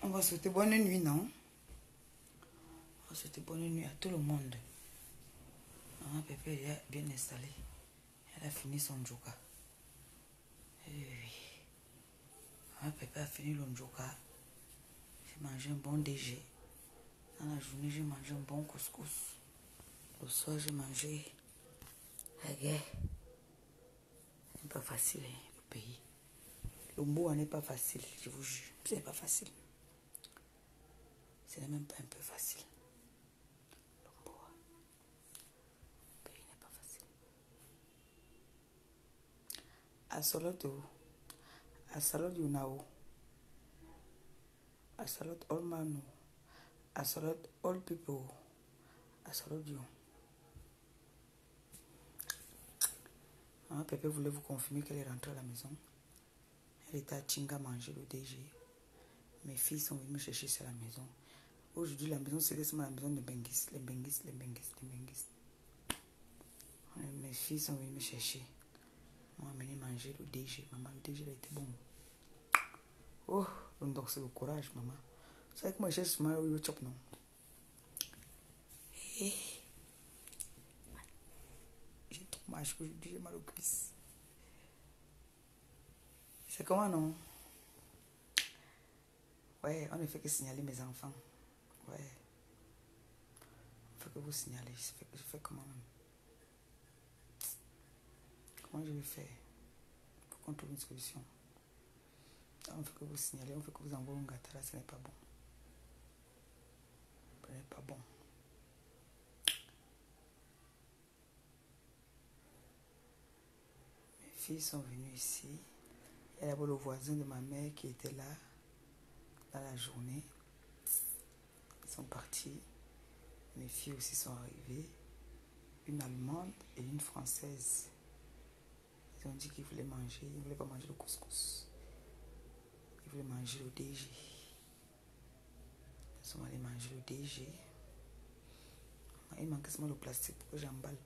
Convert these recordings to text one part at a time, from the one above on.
On va souhaiter bonne nuit, non? On va souhaiter bonne nuit à tout le monde. Maman Pépé est bien installée. Elle a fini son njoka. Oui. Maman Pépé a fini le njoka. J'ai mangé un bon DG. Dans la journée, j'ai mangé un bon couscous. Le soir, j'ai mangé la guerre. C'est pas facile, hein, le pays. Le mot n'est pas facile, je vous jure. C'est pas facile. Ce n'est même pas un peu facile. Le pays n'est pas facile. Asoloto, asalot yunao, asalot all manu, asalot all people, asalot you. Maman Pépé voulait vous confirmer qu'elle est rentrée à la maison. Elle était à Tinga manger le DG. Mes filles sont venues me chercher sur la maison. Aujourd'hui, la maison, c'est la maison de Bengis. Les Bengis. Mes filles sont venues me chercher. M'ont amené manger le DG. Maman, le DG, il a été bon. Oh, donc c'est le courage, maman. Vous savez que moi, je cherche ma chop, non? J'ai trop mal aujourd'hui, j'ai mal aux cuisses. C'est comment, non? Ouais, on ne fait que signaler mes enfants. Ouais. On fait que vous signaler. Je fais comment même? Comment je vais faire pour qu'on trouve une solution? On fait que vous signaler, on fait que vous envoyez un gâteau là, ce n'est pas bon. Ce n'est pas bon. Mes filles sont venues ici. Il y a d'abord le voisin de ma mère qui était là dans la journée. Ils sont partis. Mes filles aussi sont arrivées. Une allemande et une française. Ils ont dit qu'ils voulaient manger. Ils ne voulaient pas manger le couscous. Ils voulaient manger le DG. Ils sont allés manger le DG. Il manque seulement le plastique pour que j'emballe.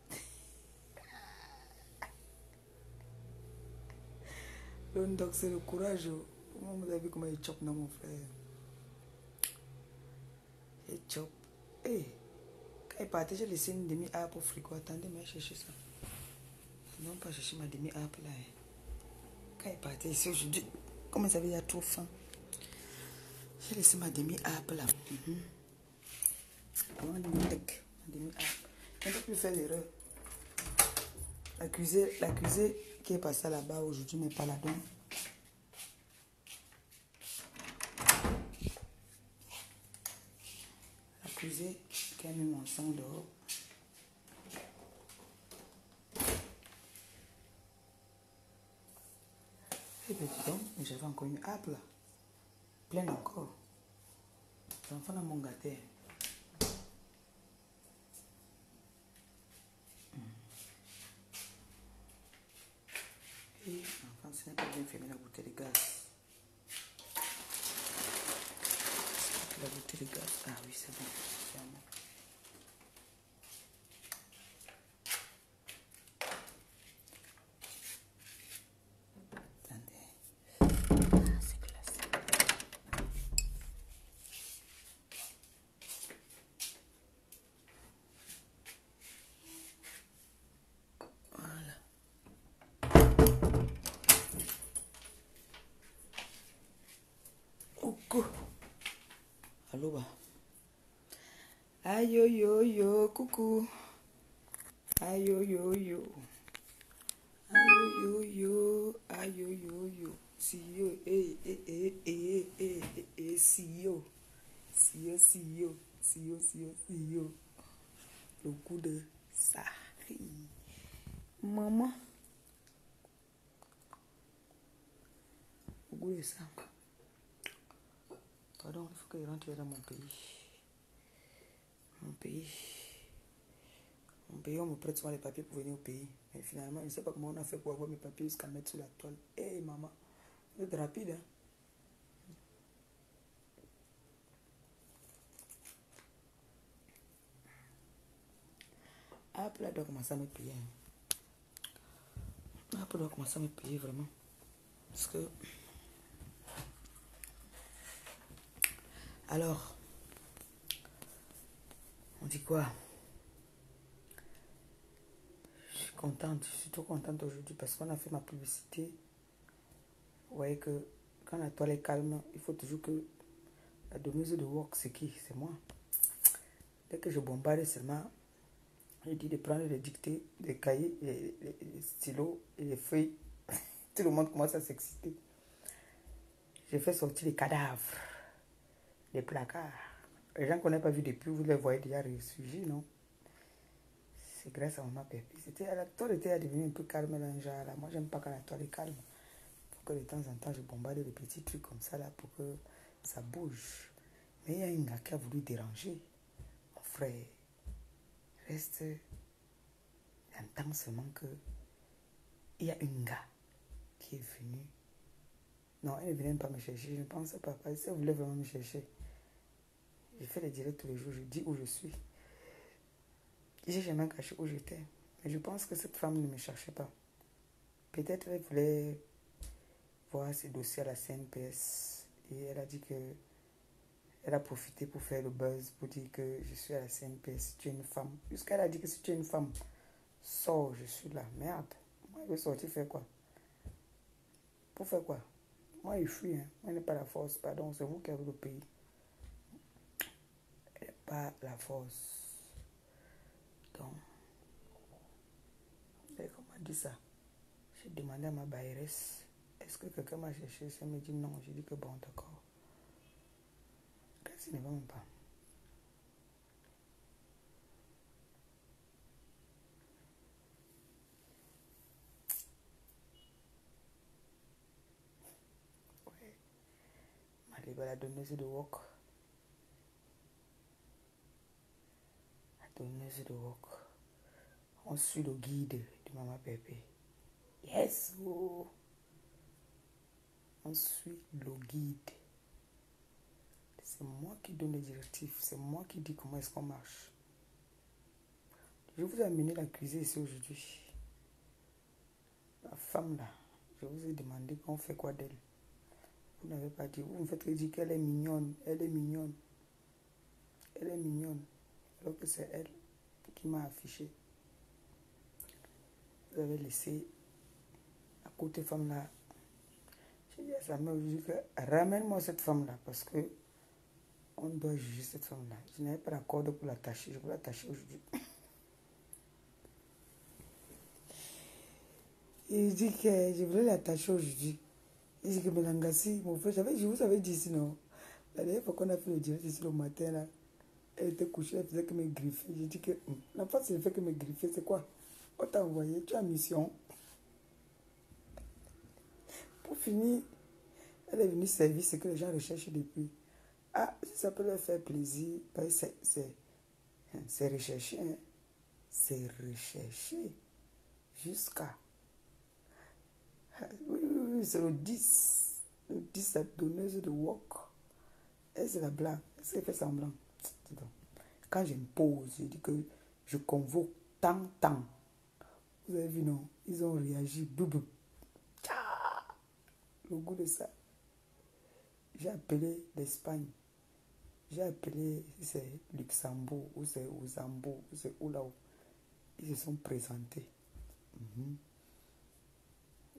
Donc c'est le courage. Vous avez vu comment il chope dans mon frère. Il chope. Hey, quand il partait, j'ai laissé une demi-harpe au frigo. Attendez, mais chercher ça. Non, pas chercher ma demi-harpe là. Quand il partait ici aujourd'hui, comme il savait, il y a trop faim. J'ai laissé ma demi-harpe là. Ma demi-harpe. Je ne peux plus faire l'erreur. L'accusé qui est passé là-bas aujourd'hui n'est pas là donc. L'accusé qui a mis mon sang dehors. Et bien dis donc, j'avais encore une harpe là. Pleine encore. L'enfant dans mon gâteau. Et l'enfant, ce n'est pas bien fermé la bouteille de gaz. La bouteille de gaz. Ah oui, c'est bon. C'est bon. Attendez. Ah, c'est classe. Voilà. Coucou. Allô, bah. Aïe, yo, yo, yo, coucou. Aïe, yo, yo, yo. Aïe, yo, yo, aïe, yo, yo, yo. Si yo, si yo. Si yo, si yo. Si yo, si yo, si yo. Le coup de Sahri. Maman. Le goût de ça. Pardon, il faut que je rentre dans mon pays. Mon pays, on me prête souvent les papiers pour venir au pays. Mais finalement, je ne sais pas comment on a fait pour avoir mes papiers jusqu'à mettre sur la toile. Hé, maman, vous êtes rapide, hein? Apple doit commencer à me payer. Apple doit commencer à me payer vraiment. Parce que Alors, on dit quoi? Je suis contente, je suis trop contente aujourd'hui parce qu'on a fait ma publicité. Vous voyez que quand la toile est calme, il faut toujours que la donneuse de work, c'est qui? C'est moi. Dès que je bombarde seulement, je dis de prendre les dictées, les cahiers, les stylos et les feuilles. Tout le monde commence à s'exciter. Je fais sortir les cadavres, les placards. Les gens qu'on n'a pas vu depuis, vous les voyez déjà ressurgir, non? C'est grâce à maman Pépé. La toile était devenue un peu calme là, genre, là. Moi, j'aime pas quand la toile est calme. Faut que de temps en temps, je bombarde des petits trucs comme ça là pour que ça bouge. Mais il y a un gars qui a voulu déranger. Mon frère, reste un temps seulement que il y a un gars qui est venu. Non, elle ne venait pas me chercher. Je ne pensais pas. Parce qu'elle voulait vraiment me chercher. Je fais des directs tous les jours. Je dis où je suis. J'ai jamais caché où j'étais. Mais je pense que cette femme ne me cherchait pas. Peut-être elle voulait voir ses dossiers à la CNPS. Et elle a dit que elle a profité pour faire le buzz, pour dire que je suis à la CNPS. Si tu es une femme. Jusqu'à elle a dit que si tu es une femme, sors, je suis là. Merde. Moi, je vais sortir faire quoi? Pour faire quoi? Moi, je fuis. Hein. Moi, je n'ai pas la force. Pardon, c'est vous qui avez le pays. Elle n'a pas la force. Donc, comment on dit ça? J'ai demandé à ma bailleresse, est-ce que quelqu'un m'a cherché? Elle me dit non. J'ai dit que bon, d'accord. Qu'est-ce ne va même pas? Ouais. La donneuse de wok. La donneuse de wok. On suit le guide de Maman Pépé. Yes! Oh. On suit le guide. C'est moi qui donne les directives. C'est moi qui dis comment est-ce qu'on marche. Je vous ai amené la cuisine ici aujourd'hui. La femme là, je vous ai demandé qu'on fait quoi d'elle. Vous n'avez pas dit. Vous me faites dire qu'elle est mignonne. Elle est mignonne. Elle est mignonne. Alors que c'est elle qui m'a affiché. Vous avez laissé la côté femme là. J'ai dit à sa mère aujourd'hui que ramène-moi cette femme là parce que on doit juger cette femme là. Je n'avais pas la corde pour l'attacher. Je vais l'attacher aujourd'hui. Et je dis que je voulais l'attacher aujourd'hui. Il dit que Mélangassi, mon frère, je vous avais dit sinon. La dernière fois qu'on a fait le direct ici le matin là, elle était couchée, elle faisait que me griffer. J'ai dit que la fois elle fait que me griffer, c'est quoi? On t'a envoyé, tu as mission. Pour finir, elle est venue servir ce que les gens recherchent depuis. Ah, si ça peut leur faire plaisir, c'est recherché. Hein. C'est recherché. Jusqu'à. Oui, oui, oui, c'est le 10. Le 10, la donneuse de wok. Et c'est la blague. Est-ce qu'elle fait semblant? Quand j'impose, je dis que je convoque tant. Vous avez vu, non? Ils ont réagi. Boubou. Le goût de ça. J'ai appelé l'Espagne. J'ai appelé, c'est Luxembourg, ou c'est Ouzambourg, ou c'est où là-haut. Ils se sont présentés.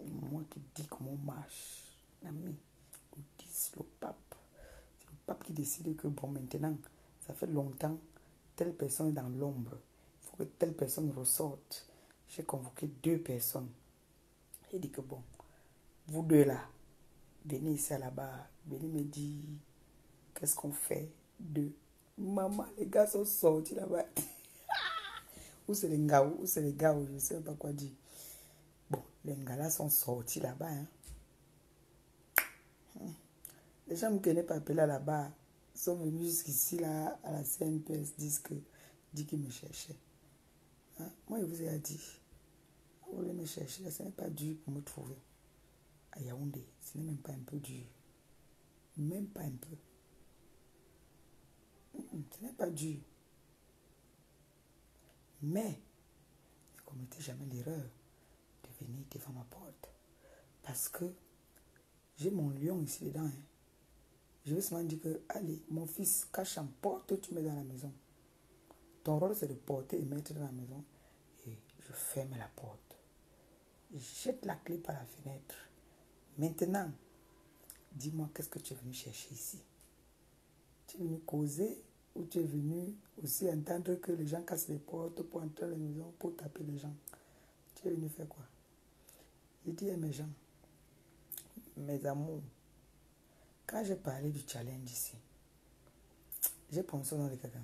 Moi qui dis comment on marche. L'ami, le 10, le pape. C'est le pape qui décide que, bon, maintenant, ça fait longtemps, telle personne est dans l'ombre. Il faut que telle personne ressorte. J'ai convoqué 2 personnes. J'ai dit que, bon, vous deux là, venez ici à la barre. Venez me dire qu'est-ce qu'on fait de maman, les gars sont sortis là-bas. Où c'est les gars, où c'est les gars, je ne sais pas quoi dire. Bon, les gars là sont sortis là-bas. Hein. Les gens qui n'ont pas appelé là-bas sont venus jusqu'ici là, à la CNPS, disent qu'ils me cherchaient. Hein? Moi, je vous ai dit, vous voulez me chercher, là, ce n'est pas dur pour me trouver. À Yaoundé, ce n'est même pas un peu dur. Même pas un peu. Ce n'est pas dur. Mais, ne commettez jamais l'erreur de venir devant ma porte. Parce que j'ai mon lion ici dedans. Hein. Je vais seulement dire que, allez, mon fils, cache en porte, tu mets dans la maison. Ton rôle, c'est de porter et mettre dans la maison. Et je ferme la porte. Je jette la clé par la fenêtre. Maintenant, dis-moi, qu'est-ce que tu es venu chercher ici? Tu es venu causer ou tu es venu aussi entendre que les gens cassent les portes pour entrer à la maison, pour taper les gens? Tu es venu faire quoi? Je dis à mes gens, mes amours, quand j'ai parlé du challenge ici, j'ai pensé au nom de quelqu'un.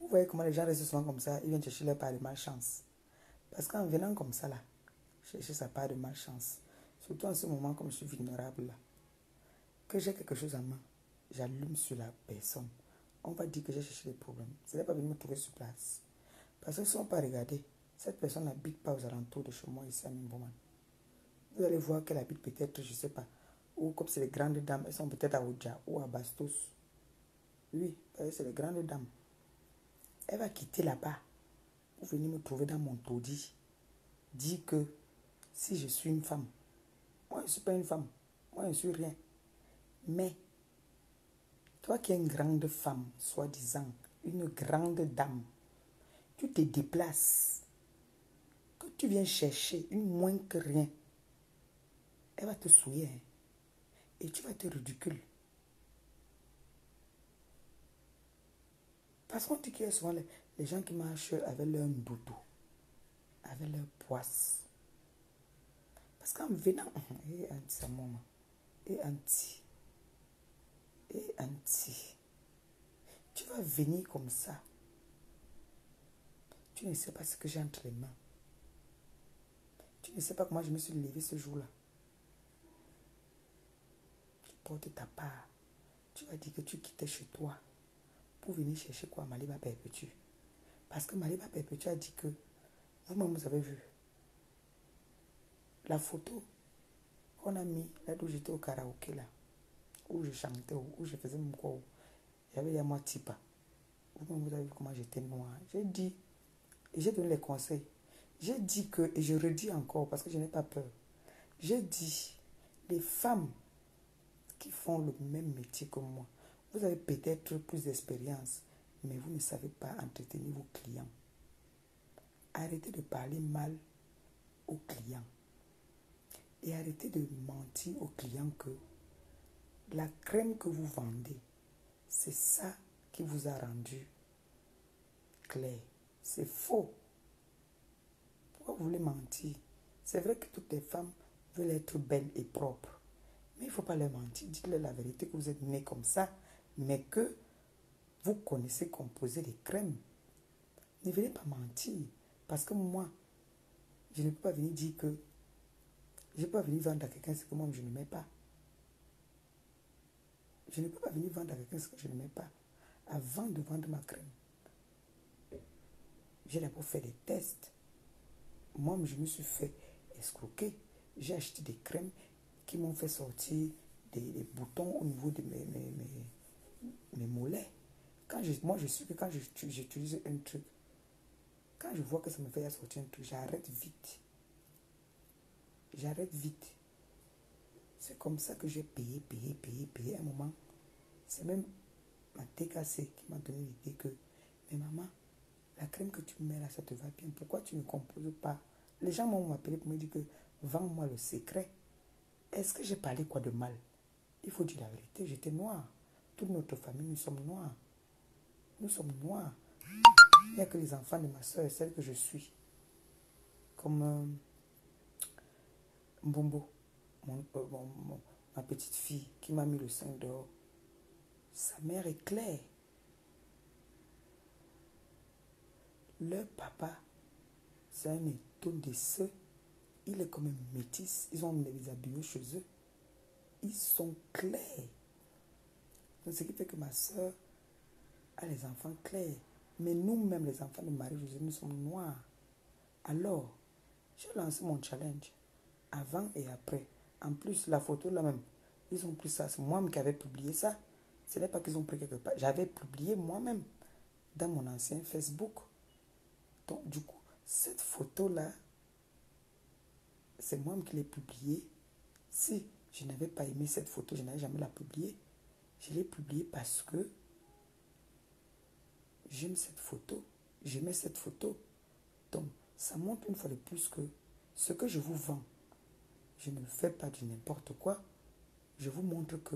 Vous voyez comment les gens restent souvent comme ça, ils viennent chercher leur part de malchance. Parce qu'en venant comme ça là, chercher sa part de malchance, surtout en ce moment comme je suis vulnérable là, que j'ai quelque chose en main, j'allume sur la personne. On va dire que j'ai cherché des problèmes. Ce n'est pas venu me trouver sur place. Parce que si on peut regarder, cette personne n'habite pas aux alentours de chez moi ici à Nimboman. Vous allez voir qu'elle habite peut-être, je ne sais pas, ou comme c'est les grandes dames, elles sont peut-être à Oudja ou à Bastos. Oui, c'est les grandes dames. Elle va quitter là-bas pour venir me trouver dans mon taudis. Dire que si je suis une femme, moi je ne suis pas une femme, moi je ne suis rien. Mais, toi qui es une grande femme, soi-disant, une grande dame, tu te déplaces, que tu viens chercher une moins que rien, elle va te souiller, hein, et tu vas te ridiculer. Parce qu'on dit qu'il y a souvent les gens qui marchent avec leur doudou, avec leur poisse. Parce qu'en venant, anti, tu vas venir comme ça. Tu ne sais pas ce que j'ai entre les mains. Tu ne sais pas comment je me suis levée ce jour-là. Tu portes ta part. Tu vas dire que tu quittais chez toi pour venir chercher quoi, Maliba Perpétue. Parce que Maliba Perpétue a dit que, vous-même vous avez vu, la photo qu'on a mis là où j'étais au karaoké là, où je chantais, où je faisais mon quoi, il y avait Yama Tipa. Vous-même vous avez vu comment j'étais noire. J'ai dit, et j'ai donné les conseils. J'ai dit que, et je redis encore parce que je n'ai pas peur, j'ai dit, les femmes qui font le même métier que moi, vous avez peut-être plus d'expérience, mais vous ne savez pas entretenir vos clients. Arrêtez de parler mal aux clients. Et arrêtez de mentir aux clients que la crème que vous vendez, c'est ça qui vous a rendu clair. C'est faux. Pourquoi vous voulez mentir? C'est vrai que toutes les femmes veulent être belles et propres. Mais il ne faut pas leur mentir. Dites-leur la vérité que vous êtes nés comme ça, mais que vous connaissez composer les crèmes. Ne venez pas mentir. Parce que moi, je ne peux pas venir dire que je ne peux pas venir vendre à quelqu'un ce que moi je ne mets pas. Je ne peux pas venir vendre à quelqu'un ce que je ne mets pas. Avant de vendre ma crème, j'ai d'abord fait des tests. Moi, je me suis fait escroquer. J'ai acheté des crèmes qui m'ont fait sortir des boutons au niveau de mes mollets. Moi, je suis que quand j'utilise un truc, quand je vois que ça me fait sortir un truc, j'arrête vite. J'arrête vite. C'est comme ça que j'ai payé. À un moment, c'est même ma TKC qui m'a donné l'idée que, mais maman, la crème que tu mets là, ça te va bien. Pourquoi tu ne composes pas? Les gens m'ont appelé pour me dire que, vends-moi le secret. Est-ce que j'ai parlé quoi de mal? Il faut dire la vérité, j'étais noire. Toute notre famille, nous sommes noirs. Nous sommes noirs. Il n'y a que les enfants de ma soeur et celle que je suis. Comme Mbombo, ma petite fille qui m'a mis le sein dehors. Sa mère est claire. Leur papa, c'est un étone de ceux. Il est comme un métis. Ils ont des habillés chez eux. Ils sont clairs. Donc, ce qui fait que ma soeur a les enfants clairs. Mais nous-mêmes, les enfants de Marie-Josée, nous sommes noirs. Alors, j'ai lancé mon challenge. Avant et après. En plus, la photo là même, ils ont pris ça. C'est moi-même qui avais publié ça. Ce n'est pas qu'ils ont pris quelque part. J'avais publié moi-même dans mon ancien Facebook. Donc, du coup, cette photo-là, c'est moi-même qui l'ai publiée. Si je n'avais pas aimé cette photo, je n'allais jamais la publier. Je l'ai publié parce que j'aime cette photo. J'aimais cette photo. Donc, ça montre une fois de plus que ce que je vous vends, je ne le fais pas du n'importe quoi. Je vous montre que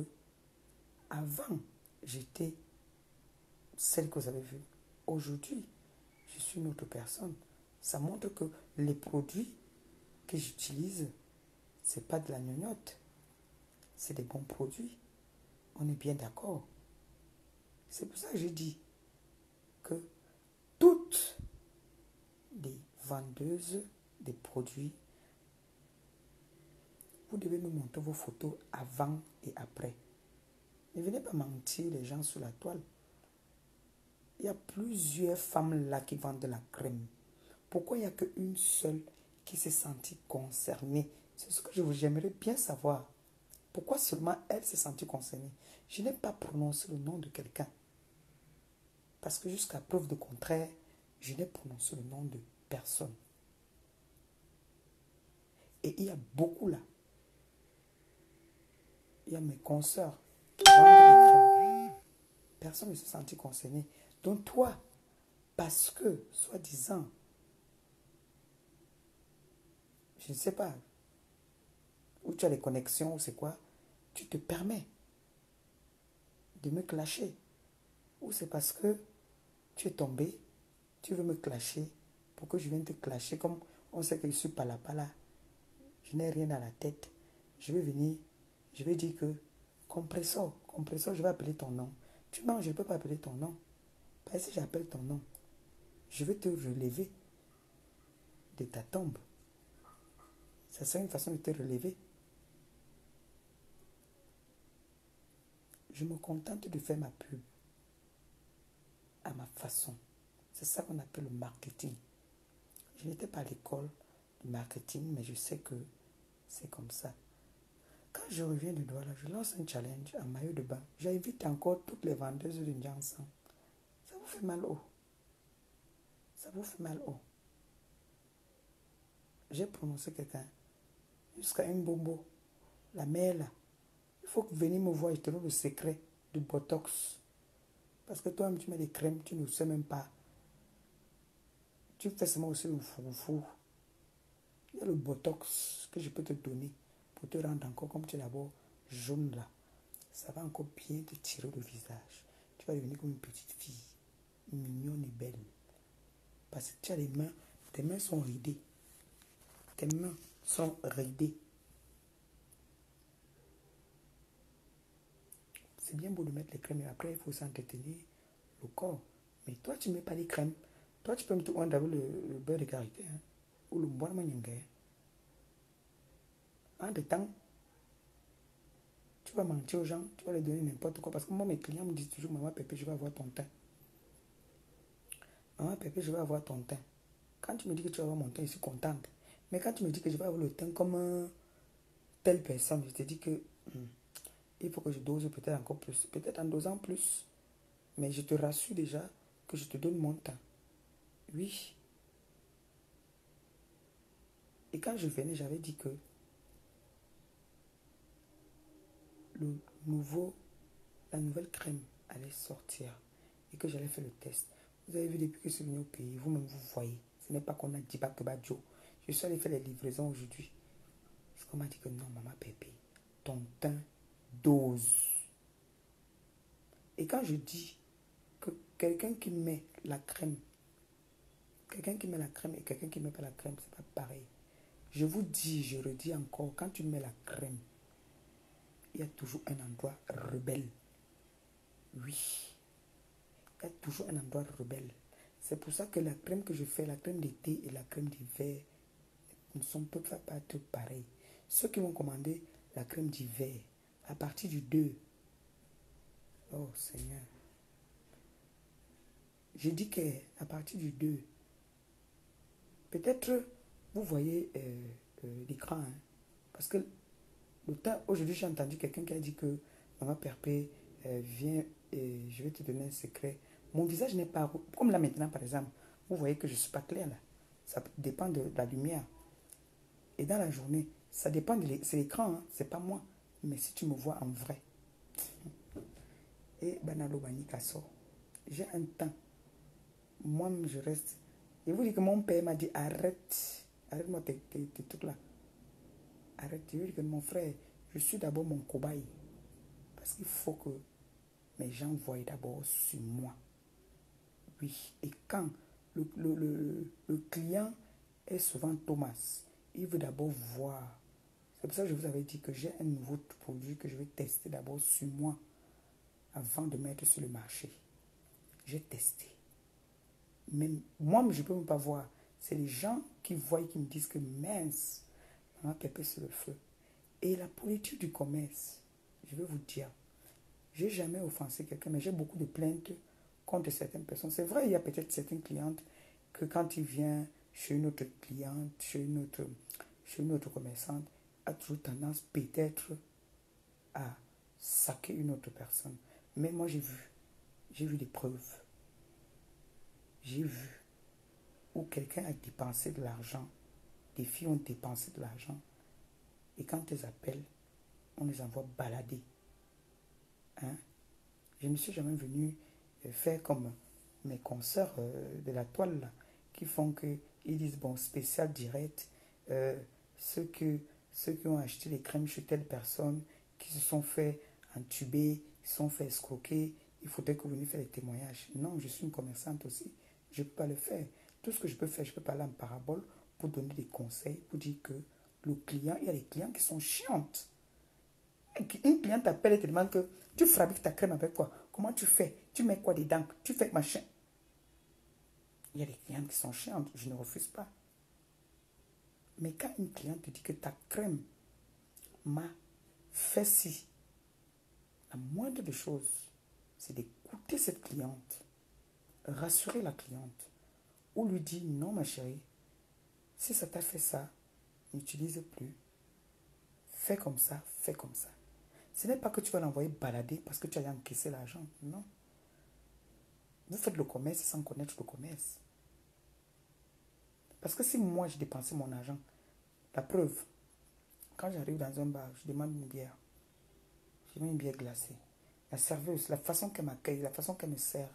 avant, j'étais celle que vous avez vue. Aujourd'hui, je suis une autre personne. Ça montre que les produits que j'utilise, ce n'est pas de la gnognotte. C'est des bons produits. On est bien d'accord. C'est pour ça que j'ai dit que toutes les vendeuses des produits, vous devez nous montrer vos photos avant et après. Ne venez pas mentir les gens sur la toile. Il y a plusieurs femmes là qui vendent de la crème. Pourquoi il n'y a qu'une seule qui s'est sentie concernée? C'est ce que j'aimerais bien savoir. Pourquoi seulement elle s'est sentie concernée? Je n'ai pas prononcé le nom de quelqu'un. Parce que jusqu'à preuve de contraire, je n'ai prononcé le nom de personne. Et il y a beaucoup là. Il y a mes consoeurs qui vendent des crèmes. Personne ne s'est senti concerné. Donc toi, parce que, soi-disant, je ne sais pas, où tu as les connexions, ou c'est quoi, tu te permets de me clasher. Ou c'est parce que tu es tombé, tu veux me clasher pour que je vienne te clasher comme on sait que je suis pas là, je n'ai rien à la tête. Je vais venir, je vais dire que compresseur, je vais appeler ton nom. Non, je ne peux pas appeler ton nom. Parce que si j'appelle ton nom, je vais te relever de ta tombe. Ça serait une façon de te relever. Je me contente de faire ma pub à ma façon. C'est ça qu'on appelle le marketing. Je n'étais pas à l'école du marketing, mais je sais que c'est comme ça. Quand je reviens de Douala, je lance un challenge en maillot de bain. J'invite encore toutes les vendeuses de Njansan. Ça vous fait mal haut. Ça vous fait mal haut. J'ai prononcé quelqu'un jusqu'à une bobo. La mère là. Il faut que venir me voir, je te donne le secret du Botox. Parce que toi-même, tu mets des crèmes, tu ne sais même pas. Tu fais seulement aussi le foufou. Il y a le Botox que je peux te donner pour te rendre encore comme tu es d'abord jaune là. Ça va encore bien te tirer le visage. Tu vas devenir comme une petite fille, mignonne et belle. Parce que tu as les mains, tes mains sont ridées. Tes mains sont ridées. C'est bien beau de mettre les crèmes, mais après il faut s'entretenir le corps. Mais toi, tu ne mets pas les crèmes. Toi, tu peux me tout avec le beurre de karité, hein, ou le bois de manière. En temps, tu vas mentir aux gens, tu vas leur donner n'importe quoi. Parce que moi, mes clients me disent toujours, maman Pépé, je vais avoir ton teint. Maman Pépé, je vais avoir ton teint. Quand tu me dis que tu vas avoir mon teint, je suis contente. Mais quand tu me dis que je vais avoir le teint comme telle personne, je te dis que il faut que je dose peut-être encore plus. Peut-être en dosant plus. Mais je te rassure déjà que je te donne mon teint. Oui. Et quand je venais, j'avais dit que la nouvelle crème allait sortir et que j'allais faire le test. Vous avez vu depuis que je suis venu au pays, vous-même vous voyez. Ce n'est pas qu'on a dit pas que Badjo. Je suis allé faire les livraisons aujourd'hui. Parce qu'on m'a dit que non, maman Pépé, ton teint dose. Et quand je dis que quelqu'un qui met la crème, et quelqu'un qui ne met pas la crème, c'est pas pareil. Je vous dis, je redis encore, quand tu mets la crème, il y a toujours un endroit rebelle. Oui, il y a toujours un endroit rebelle. C'est pour ça que la crème que je fais, la crème d'été et la crème d'hiver, ne peuvent pas être pareilles. Ceux qui vont commander la crème d'hiver, à partir du 2, oh Seigneur, je dis qu'à partir du 2, peut-être vous voyez l'écran, hein, parce que le temps, aujourd'hui j'ai entendu quelqu'un qui a dit que maman Perpé, viens, je vais te donner un secret. Mon visage n'est pas comme là maintenant par exemple. Vous voyez que je ne suis pas claire là. Ça dépend de la lumière. Et dans la journée, ça dépend c'est l'écran, hein, c'est pas moi. Mais si tu me vois en vrai, et banalo banika sort. J'ai un temps. Moi-même, je reste. Et vous dites que mon père m'a dit arrête. Arrête-moi tes trucs là. Arrête. Je lui dis que mon frère, je suis d'abord mon cobaye. Parce qu'il faut que mes gens voient d'abord sur moi. Oui. Et quand le client est souvent Thomas, il veut d'abord voir. C'est pour ça que je vous avais dit que j'ai un nouveau produit que je vais tester d'abord sur moi avant de mettre sur le marché. J'ai testé. Mais moi, je ne peux même pas voir. C'est les gens qui voient, qui me disent que mince, maman pépé sur le feu. Et la politique du commerce, je vais vous dire, j'ai jamais offensé quelqu'un, mais j'ai beaucoup de plaintes contre certaines personnes. C'est vrai, il y a peut-être certaines clientes que quand il vient chez une autre cliente, chez une autre commerçante, a toujours tendance peut-être à saquer une autre personne. Mais moi, j'ai vu des preuves. J'ai vu où quelqu'un a dépensé de l'argent, des filles ont dépensé de l'argent, et quand elles appellent, on les envoie balader. Hein? Je ne suis jamais venu faire comme mes consoeurs de la toile là, qui font que ils disent bon spécial direct, ceux qui ont acheté les crèmes chez telle personne, qui se sont fait entuber, qui se sont fait escroquer, il faudrait que vous veniez faire des témoignages. Non, je suis une commerçante aussi, je ne peux pas le faire. Tout ce que je peux faire, je peux parler en parabole pour donner des conseils, pour dire que le client, il y a des clients qui sont chiantes. Une cliente t'appelle et te demande que tu fabriques ta crème avec quoi? Comment tu fais? Tu mets quoi dedans? Tu fais machin? Il y a des clientes qui sont chiantes, je ne refuse pas. Mais quand une cliente te dit que ta crème m'a fait ci, la moindre des choses, c'est d'écouter cette cliente, rassurer la cliente, ou lui dire non ma chérie, si ça t'a fait ça, n'utilise plus. Fais comme ça, fais comme ça. Ce n'est pas que tu vas l'envoyer balader parce que tu as encaissé l'argent. Non. Vous faites le commerce sans connaître le commerce. Parce que si moi, j'ai dépensé mon argent, la preuve, quand j'arrive dans un bar, je demande une bière. Je demande une bière glacée. La serveuse, la façon qu'elle m'accueille, la façon qu'elle me sert,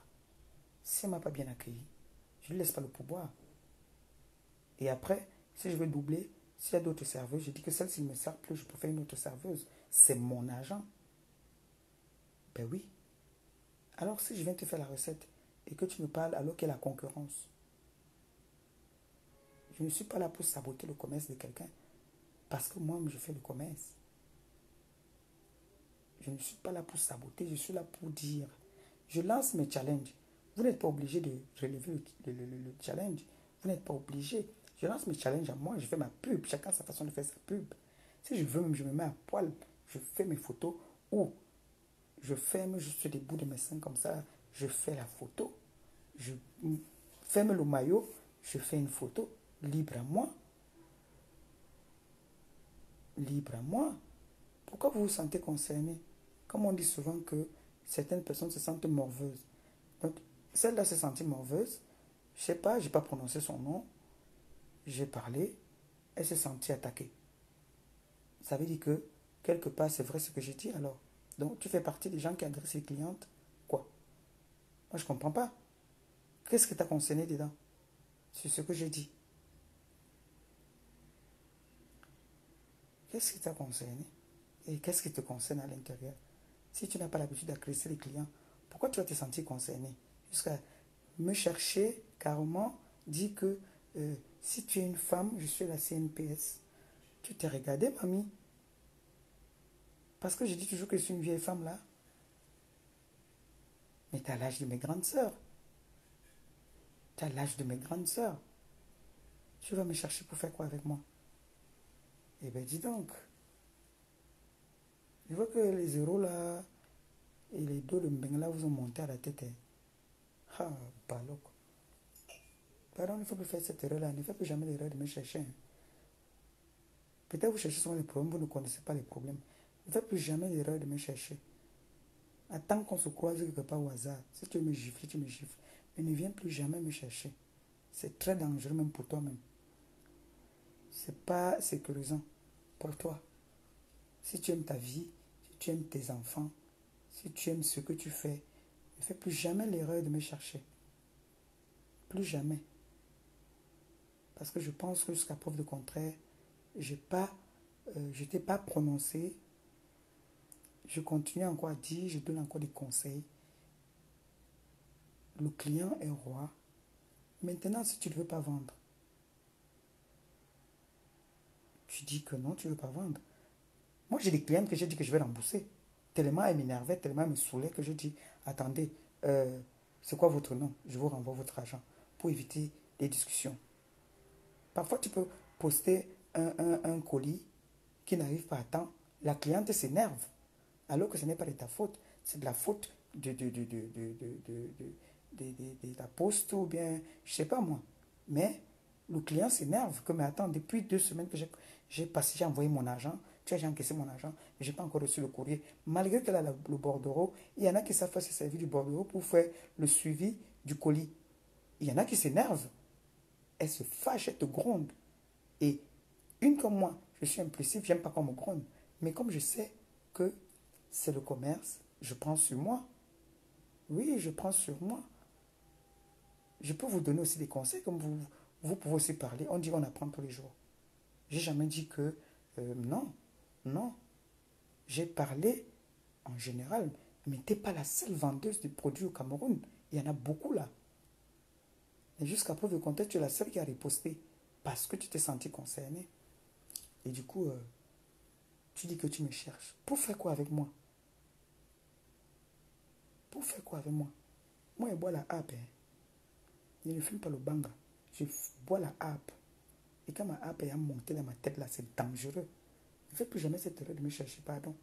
si elle ne m'a pas bien accueilli, je ne lui laisse pas le pouvoir. Et après, si je veux doubler, s'il y a d'autres serveuses, je dis que celle-ci ne me sert plus, je préfère une autre serveuse. C'est mon argent. Ben oui. Alors si je viens te faire la recette et que tu me parles alors qu'il y a la concurrence, je ne suis pas là pour saboter le commerce de quelqu'un parce que moi, je fais le commerce. Je ne suis pas là pour saboter, je suis là pour dire. Je lance mes challenges. Vous n'êtes pas obligé de relever le challenge. Vous n'êtes pas obligé. Je lance mes challenges à moi, je fais ma pub. Chacun a sa façon de faire sa pub. Si je veux, je me mets à poil. Je fais mes photos ou je ferme juste des bouts de mes seins comme ça. Je fais la photo. Je ferme le maillot. Je fais une photo. Libre à moi. Libre à moi. Pourquoi vous vous sentez concerné? Comme on dit souvent que certaines personnes se sentent morveuses. Donc, celle-là s'est sentie morveuse. Je ne sais pas, je n'ai pas prononcé son nom. J'ai parlé. Elle s'est sentie attaquée. Ça veut dire que, quelque part, c'est vrai ce que j'ai dit alors. Donc, tu fais partie des gens qui agressent les clientes. Quoi? Moi, je ne comprends pas. Qu'est-ce qui t'a concerné dedans? C'est ce que j'ai dit. Qu'est-ce qui t'a concerné? Et qu'est-ce qui te concerne à l'intérieur? Si tu n'as pas l'habitude d'agresser les clients, pourquoi tu vas te sentir concerné? Jusqu'à me chercher carrément, dire que si tu es une femme, je suis à la CNPS. Tu t'es regardé, mamie? Parce que je dis toujours que je suis une vieille femme là. Mais tu as l'âge de mes grandes sœurs. Tu as l'âge de mes grandes sœurs. Tu vas me chercher pour faire quoi avec moi? Eh bien, dis donc. Je vois que les zéros là et les dos de Mbengala vous ont monté à la tête. Ah, pas loco. Pardon, il ne faut plus faire cette erreur-là. Ne faites plus jamais l'erreur de me chercher. Peut-être vous cherchez souvent les problèmes, vous ne connaissez pas les problèmes. Ne faites plus jamais l'erreur de me chercher. Attends qu'on se croise quelque part au hasard. Si tu veux me gifler, tu me gifles. Mais ne viens plus jamais me chercher. C'est très dangereux même pour toi-même. C'est pas sécurisant pour toi. Si tu aimes ta vie, si tu aimes tes enfants, Si tu aimes ce que tu fais, ne fais plus jamais l'erreur de me chercher. Plus jamais. Parce que je pense que jusqu'à preuve de contraire, je ne t'ai pas prononcé. Je continue encore à dire, je donne encore des conseils. Le client est roi. Maintenant, si tu ne veux pas vendre, tu dis que non, tu ne veux pas vendre. Moi, j'ai des clients que j'ai dit que je vais rembourser. Tellement elle m'énervait, tellement elle me saoulait que je dis, attendez, c'est quoi votre nom? Je vous renvoie votre argent pour éviter les discussions. Parfois, tu peux poster un colis qui n'arrive pas à temps. La cliente s'énerve, alors que ce n'est pas de ta faute. C'est de la faute de la poste ou bien, je ne sais pas moi. Mais le client s'énerve que, mais attends, depuis 2 semaines que j'ai envoyé mon argent, tu as encaissé mon argent, mais je n'ai pas encore reçu le courrier. Malgré qu'elle a le bordereau, il y en a qui savent se servir du bordereau pour faire le suivi du colis. Il y en a qui s'énervent. Elle se fâche, elle te gronde. Et une comme moi, je suis impulsif, j'aime pas qu'on me gronde. Mais comme je sais que c'est le commerce, je prends sur moi. Oui, je prends sur moi. Je peux vous donner aussi des conseils, comme vous pouvez aussi parler. On dit qu'on apprend tous les jours. J'ai jamais dit que non, non. J'ai parlé en général, mais tu n'es pas la seule vendeuse de produits au Cameroun. Il y en a beaucoup là. Et jusqu'à preuve de contraire, tu es la seule qui a riposté parce que tu t'es senti concerné. Et du coup, tu dis que tu me cherches. Pour faire quoi avec moi? Pour faire quoi avec moi? Moi, je bois la harpe. Hein. Je ne fume pas le banga. Je bois la harpe. Et quand ma harpe est montée dans ma tête, là, c'est dangereux. Ne fais plus jamais cette erreur de me chercher. Pardon.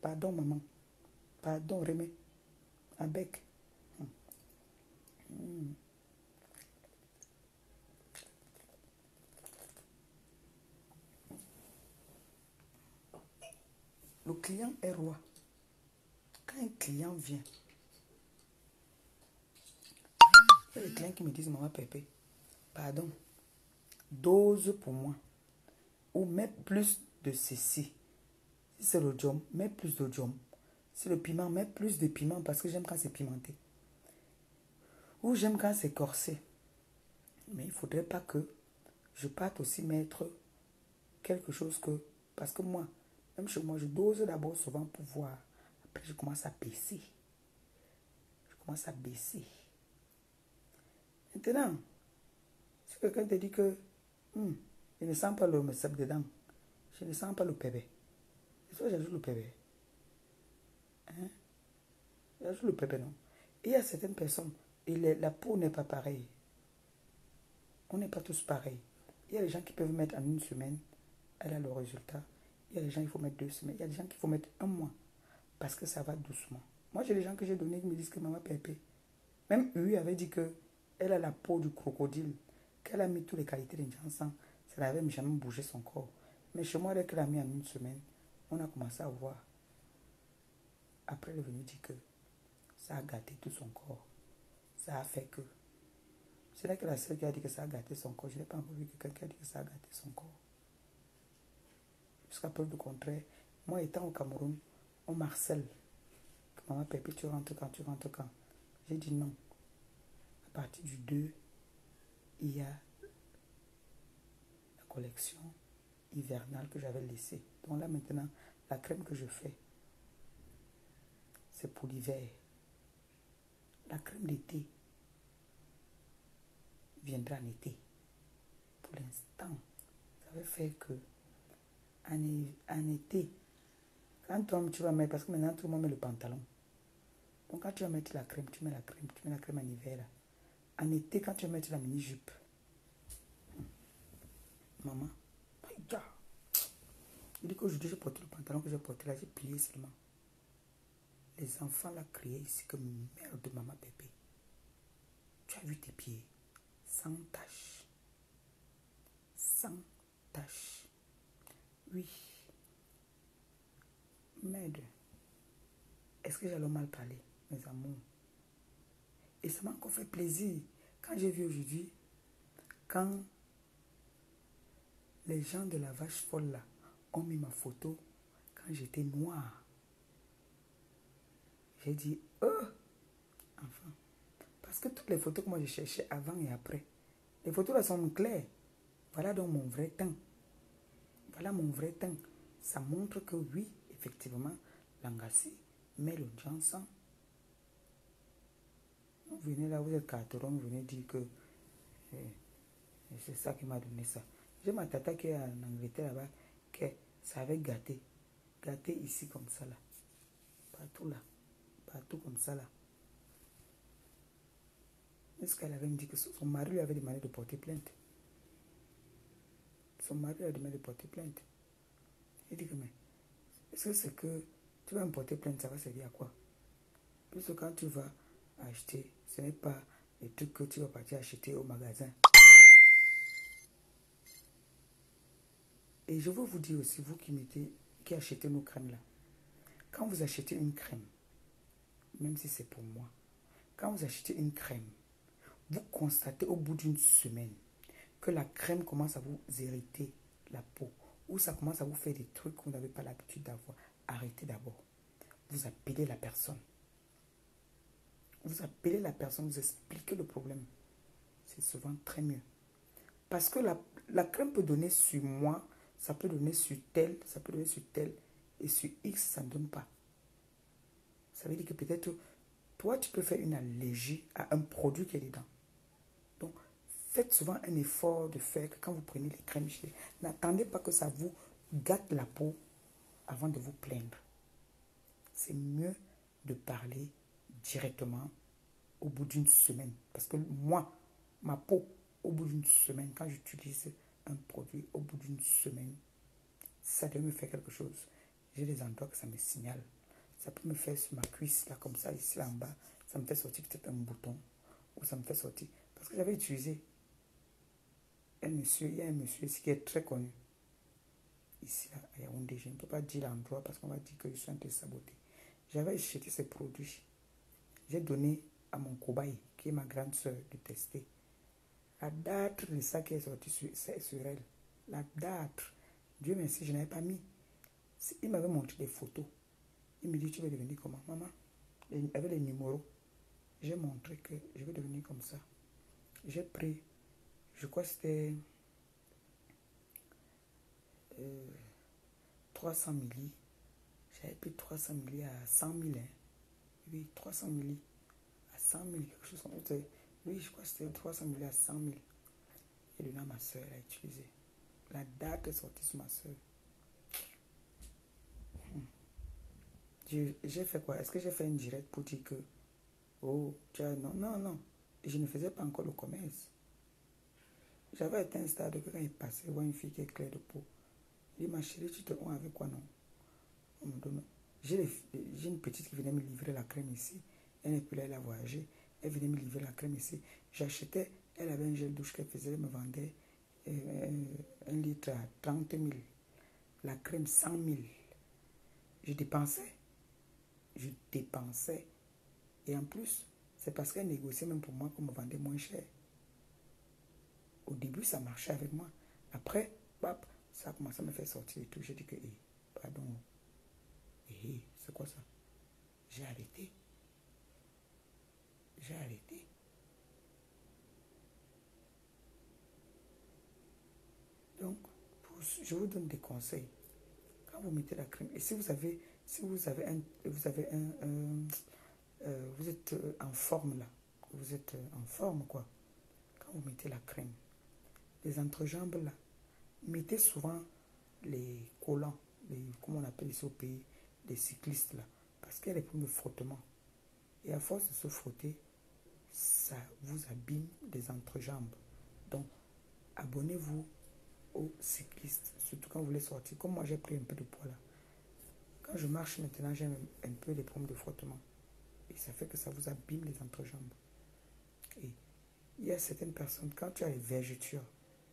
Pardon, maman. Pardon, Rémé. Avec. Le client est roi. Quand un client vient, il y a des clients qui me disent, maman Pépé, pardon, dose pour moi. Ou mets plus de ceci. Si c'est l'odium, mets plus d'odium. Si le piment, mets plus de piment parce que j'aime quand c'est pimenté. Ou j'aime quand c'est corsé. Mais il ne faudrait pas que je parte aussi mettre quelque chose que... Parce que moi, même chez moi, je dose d'abord souvent pour voir. Après, je commence à baisser. Je commence à baisser. Maintenant, si quelqu'un te dit que je ne sens pas le messable dedans, je ne sens pas le pébé. Et soit j'ajoute le pébé. Hein? J'ajoute le pébé, non. Et il y a certaines personnes, et la peau n'est pas pareille. On n'est pas tous pareils. Il y a des gens qui peuvent mettre en une semaine, elle a le résultat. Il y a des gens, il faut mettre 2 semaines. Il y a des gens qu'il faut mettre un mois. Parce que ça va doucement. Moi, j'ai des gens que j'ai donnés qui me disent que maman Pépé. Même lui avait dit que elle a la peau du crocodile. Qu'elle a mis toutes les qualités d'un ensemble. Ça n'avait jamais bougé son corps. Mais chez moi, dès qu'elle a mis en une semaine, on a commencé à voir. Après, elle est venue dire que ça a gâté tout son corps. Ça a fait que. C'est là que la seule qui a dit que ça a gâté son corps. Je n'ai pas encore vu quelqu'un qui a dit que ça a gâté son corps. Jusqu'à preuve du contraire, moi étant au Cameroun, on m'harcèle. Maman Pépé, tu rentres quand, tu rentres quand? J'ai dit non. À partir du 2, il y a la collection hivernale que j'avais laissée. Donc là maintenant, la crème que je fais, c'est pour l'hiver. La crème d'été viendra en été. Pour l'instant, ça veut faire que en été, quand toi tu vas mettre, parce que maintenant tout le monde met le pantalon. Donc quand tu vas mettre la crème, tu mets la crème en hiver là. En été, quand tu vas mettre la mini-jupe, maman, regarde. Il dit qu'aujourd'hui, j'ai porté le pantalon que j'ai porté là, j'ai plié seulement. Les enfants là criaient ici que merde, maman Pépé. Tu as vu tes pieds sans tache. Sans tache. Oui. Merde. Est-ce que j'allais mal parler, mes amours? Et ça m'a encore fait plaisir. Quand j'ai vu aujourd'hui, quand les gens de la vache folle là ont mis ma photo quand j'étais noire. J'ai dit, oh, enfin. Parce que toutes les photos que moi je cherchais avant et après, les photos là sont claires. Voilà donc mon vrai teint. Voilà mon vrai teint. Ça montre que oui, effectivement, Langassi met l'audience. Vous venez là, vous êtes carteron, vous venez dire que c'est ça qui m'a donné ça. J'ai ma tata qui est en Angleterre là-bas, que ça avait gâté. Gâté ici comme ça là. Partout là. Partout comme ça là. Est-ce qu'elle avait dit que son mari lui avait demandé de porter plainte? Son mari lui a demandé de porter plainte. Il dit que mais, est-ce que c'est que tu vas me porter plainte, ça va servir à quoi? Puisque quand tu vas acheter, ce n'est pas les trucs que tu vas partir acheter au magasin. Et je veux vous dire aussi, vous qui achetez nos crèmes là, quand vous achetez une crème, même si c'est pour moi, quand vous achetez une crème, vous constatez au bout d'une semaine que la crème commence à vous irriter la peau, ou ça commence à vous faire des trucs que vous n'avez pas l'habitude d'avoir. Arrêtez d'abord. Vous appelez la personne. Vous appelez la personne, vous expliquez le problème. C'est souvent très mieux. Parce que la crème peut donner sur moi, ça peut donner sur tel, ça peut donner sur tel, et sur X, ça ne donne pas. Ça veut dire que peut-être, toi, tu peux faire une allergie à un produit qui est dedans. Donc, faites souvent un effort de faire que quand vous prenez les crèmes, n'attendez pas que ça vous gâte la peau avant de vous plaindre. C'est mieux de parler directement au bout d'une semaine. Parce que moi, ma peau, au bout d'une semaine, quand j'utilise un produit, au bout d'une semaine, ça doit me faire quelque chose. J'ai des endroits que ça me signale. Ça peut me faire sur ma cuisse, là, comme ça, ici, là, en bas. Ça me fait sortir peut-être un bouton. Ou ça me fait sortir. Parce que j'avais utilisé un monsieur, il y a un monsieur ici qui est très connu. Ici, là, à Yaoundé, je ne peux pas dire l'endroit parce qu'on va dire que je suis en train de saboter. J'avais acheté ces produits. J'ai donné à mon cobaye, qui est ma grande soeur, de tester. La date de ça qui est sorti sur elle. La date. Dieu merci, je n'avais pas mis. Il m'avait montré des photos. Il me dit, tu vas devenir comment? Maman, avec les numéros. J'ai montré que je vais devenir comme ça. J'ai pris, je crois que c'était 300 milli. J'avais pris 300 milli à 100 000. Hein. Oui, 300 milli à 100 000, quelque chose comme ça. Oui, je crois que c'était 300 milli à 100 000. Et donné à ma soeur, elle a utilisé. La date est sortie sur ma soeur. J'ai fait quoi? Est-ce que j'ai fait une directe pour dire que, oh, non, non, non. Et je ne faisais pas encore le commerce. J'avais atteint un stade que quand il passait, il voit une fille qui est claire de peau. Il dit, ma chérie, tu te honnes avec quoi, non? On me donne. J'ai une petite qui venait me livrer la crème ici. Elle n'est plus là, elle a voyagé. Elle venait me livrer la crème ici. J'achetais, elle avait un gel douche qu'elle faisait, elle me vendait 1 litre à 30 000. La crème 100 000. Je dépensais. Et en plus, c'est parce qu'elle négociait même pour moi qu'on me vendait moins cher. Au début, ça marchait avec moi. Après, pap, ça a commencé à me faire sortir et tout. J'ai dit que, pardon, c'est quoi ça? J'ai arrêté. Donc, je vous donne des conseils. Quand vous mettez la crème, et si vous êtes en forme là, vous êtes en forme quoi, quand vous mettez la crème, les entrejambes là, mettez souvent les collants, comment on appelle ici au pays, les cyclistes là, parce qu'il y a des problèmes de frottement. Et à force de se frotter, ça vous abîme les entrejambes. Donc, abonnez-vous aux cyclistes, surtout quand vous voulez sortir. Comme moi, j'ai pris un peu de poids là. Quand je marche maintenant, j'ai un peu des problèmes de frottement. Et ça fait que ça vous abîme les entrejambes. Et il y a certaines personnes, quand tu as les vergetures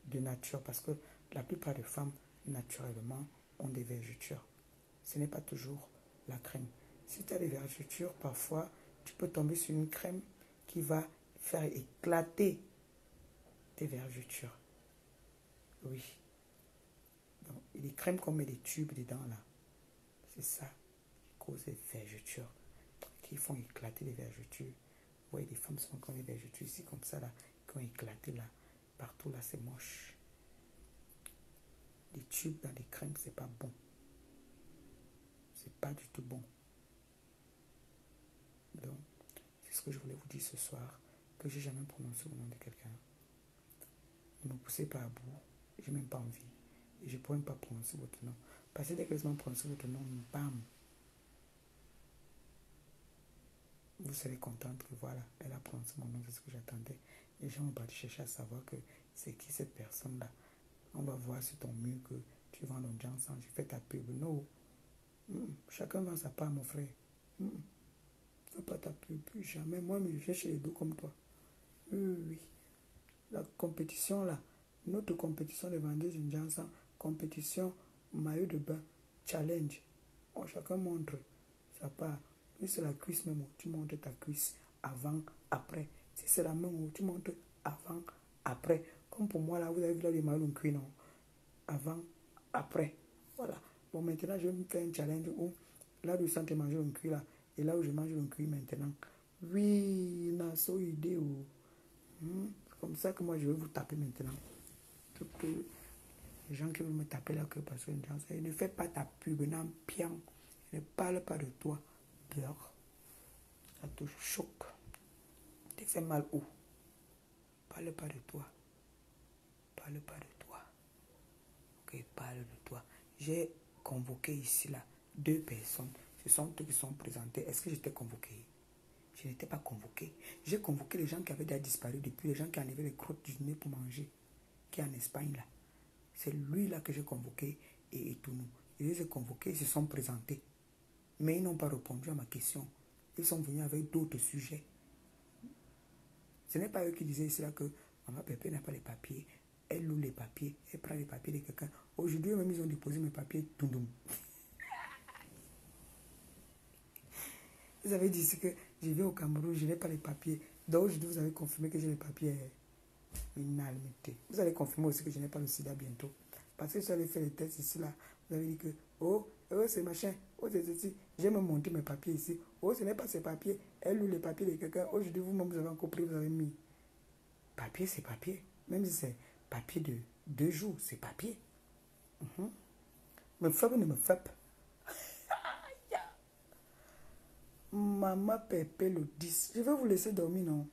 de nature, parce que la plupart des femmes, naturellement, ont des vergetures. Ce n'est pas toujours la crème. Si tu as des vergetures, parfois, tu peux tomber sur une crème qui va faire éclater tes vergetures. Oui. Donc, les crèmes qu'on met des tubes dedans, là, c'est ça qui cause les vergetures. qui font éclater les vergetures. Vous voyez des femmes souvent qui ont des vergetures ici comme ça là, qui ont éclaté là. Partout là, c'est moche. Les tubes dans les crèmes, c'est pas bon. C'est pas du tout bon. Donc, c'est ce que je voulais vous dire ce soir, que j'ai jamais prononcé le nom de quelqu'un. Ne me poussez pas à bout, j'ai même pas envie. Et je ne pourrais même pas prononcer votre nom. Parce que dès que je vais prononcer votre nom, bam, vous serez contente que voilà, elle a prononcé mon nom, c'est ce que j'attendais. Les gens vont partir chercher à savoir que c'est qui cette personne-là. On va voir sur ton mur que tu vends ton Johnson, j'ai fait ta pub. Non. Chacun vend sa part, mon frère. Fais pas ta pub, plus jamais. Moi, je viens chez les deux comme toi. Oui. La compétition là, notre compétition de vendeuses de Johnson, compétition maillot de bain, challenge. Chacun montre sa part. Si c'est la cuisse même, tu montres ta cuisse avant, après. Si c'est la main, tu montres avant, après. Comme pour moi là, vous avez vu là les maillots de cuir, non? Avant, après. Voilà. Bon, maintenant, je vais me faire un challenge où là où je sens manger le cuir là, et là où je mange le cuir maintenant. Oui, on a so idée. C'est comme ça que moi je vais vous taper maintenant. Toutes les gens qui veulent me taper là que parce que ne fais pas ta pub, non, pian. Ne parle pas de toi. Peur. Ça te choque. Tu fais mal où? Parle pas de toi. Parle pas de toi. Ok, parle de toi. J'ai convoqué ici là 2 personnes. Ce sont eux qui sont présentés. Est-ce que j'étais convoqué? Je n'étais pas convoqué. J'ai convoqué les gens qui avaient déjà disparu depuis, les gens qui enlevaient les crottes du nez pour manger, qui est en Espagne là. C'est lui là que j'ai convoqué et tout nous. Je les ai convoqués, ils se sont présentés. Mais ils n'ont pas répondu à ma question. Ils sont venus avec d'autres sujets. Ce n'est pas eux qui disaient ici là que Maman Pépé n'a pas les papiers. Elle loue les papiers. Elle prend les papiers de quelqu'un. Aujourd'hui même ils ont déposé mes papiers. Toudoum. Vous avez dit que je vais au Cameroun, je n'ai pas les papiers. Donc aujourd'hui vous avez confirmé que j'ai les papiers. Vous allez confirmer aussi que je n'ai pas le sida bientôt. Parce que si vous allez faire les tests ici là, vous avez dit que c'est machin, c'est ceci. J'ai même monté mes papiers ici. Ce n'est pas ces papiers. Elle loue les papiers de quelqu'un. Aujourd'hui vous-même vous avez encore pris, vous avez mis. Papier c'est papier. Même si c'est papier de 2 jours, c'est papier. Me frappe ou ne me frappe. Maman Pépé le 10. Je vais vous laisser dormir, non?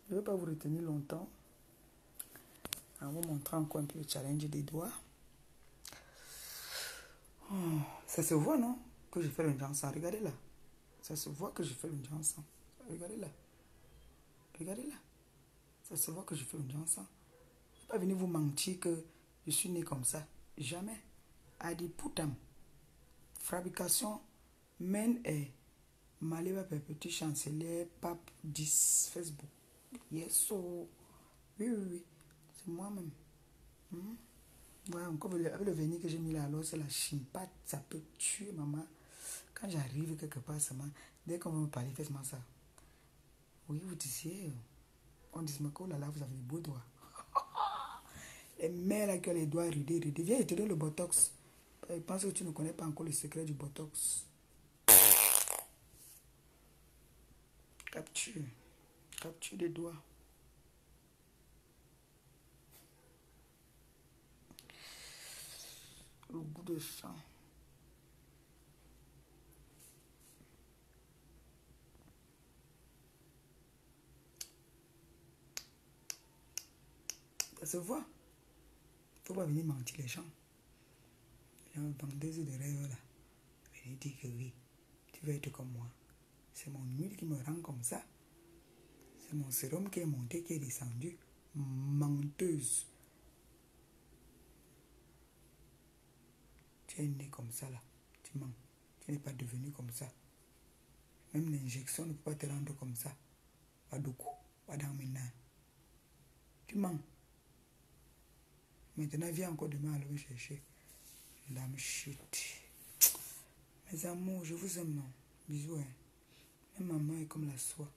Je ne vais pas vous retenir longtemps. On va vous montrer encore un peu le challenge des doigts. Ça se voit, non? Que je fais le Johnson. Regardez là. Ça se voit que je fais le Johnson. Regardez là. Regardez là. Ça se voit que je fais le Johnson. Je ne vais pas venir vous mentir que je suis né comme ça. Jamais. Adi Poutam. Fabrication. Men et Maliba Petit Chancelier Pape 10 Facebook. Yes, so. Oui. C'est moi-même. Voilà, encore avec le vernis que j'ai mis là, alors c'est la chimpate, ça peut tuer maman. Quand j'arrive quelque part, seulement, dès qu'on va me parler, faites-moi ça. Oui, vous disiez, on dit, mais oh là là, vous avez des beaux doigts. Les mères là qui ont les doigts ridés. Viens, je te donne le botox. Je pense que tu ne connais pas encore le secret du botox. Capture des doigts. Le goût de sang. Ça se voit. Faut pas venir mentir les gens. Il y a une vendeuse de rêve là. Elle dit que oui, tu vas être comme moi. C'est mon huile qui me rend comme ça. C'est mon sérum qui est monté, qui est descendu. Menteuse. Tu es né comme ça là. Tu mens. Tu n'es pas devenu comme ça. Même l'injection ne peut pas te rendre comme ça. Wadoukou. Wadamina. Tu mens. Maintenant, viens encore demain à le chercher. Dame chute. Mes amours, je vous aime, non? Bisous, hein. Même maman est comme la soie.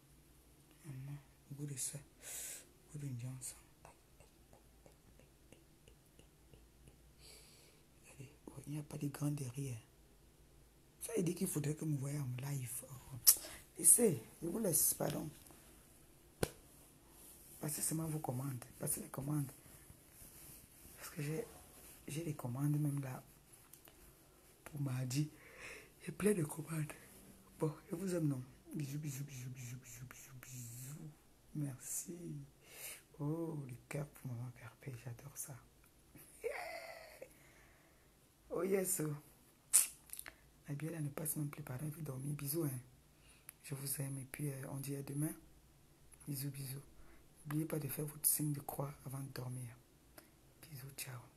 Maman, au bout de ça, au bout d'une Johnson. Allez, il n'y a pas de grand derrière. Ça, il dit qu'il faudrait que vous voyez en live. Essayez, je vous laisse, pardon. Passez seulement vos commandes. Passez les commandes. Parce que j'ai des commandes même là. Pour mardi. J'ai plein de commandes. Bon, je vous aime, non? Bisous, bisous, bisous, bisous, bisous, bisous, bisous. Merci. Oh, le cœur pour maman Carpé, j'adore ça. Oh yes. La bière là ne passe même plus, pardon, il faut dormir. Bisous, hein. Je vous aime et puis on dit à demain. Bisous, bisous. N'oubliez pas de faire votre signe de croix avant de dormir. Bisous, ciao.